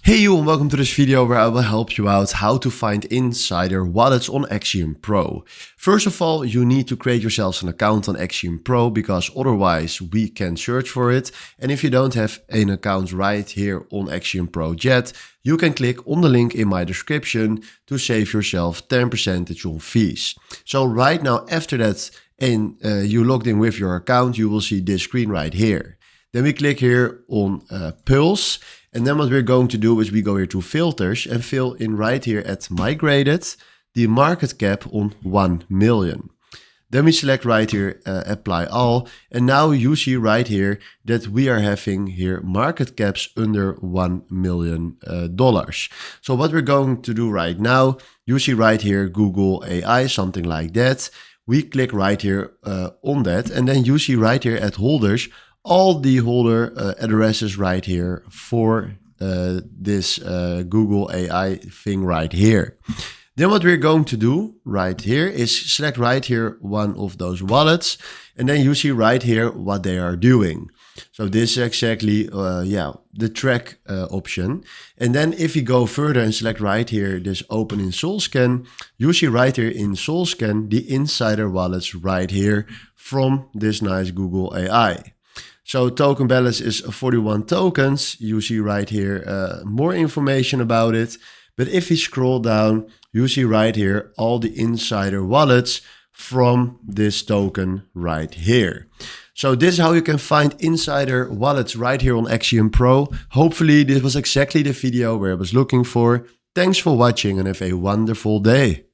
Hey you, and welcome to this video where I will help you out how to find insider wallets on Axiom Pro. First of all, you need to create yourself an account on Axiom Pro because otherwise we can search for it. And if you don't have an account right here on Axiom Pro yet, you can click on the link in my description to save yourself 10% on fees. So right now, after that, and you logged in with your account, you will see this screen right here. Then we click here on Pulse. And then what we're going to do is we go here to filters and fill in right here at migrated the market cap on 1 million. Then we select right here, apply all. And now you see right here that we are having here market caps under $1 million. So what we're going to do right now, you see right here, Google AI, something like that. We click right here on that. And then you see right here at holders, all the holder addresses right here for this Google AI thing right here. Then what we're going to do right here is select right here one of those wallets, and then you see right here what they are doing. So this is exactly the track option. And then if you go further and select right here this open in SoulScan, you see right here in SoulScan the insider wallets right here from this nice Google AI. So token balance is 41 tokens. You see right here more information about it. But if we scroll down, you see right here all the insider wallets from this token right here. So this is how you can find insider wallets right here on Axiom Pro. Hopefully this was exactly the video where I was looking for. Thanks for watching and have a wonderful day.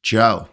Ciao.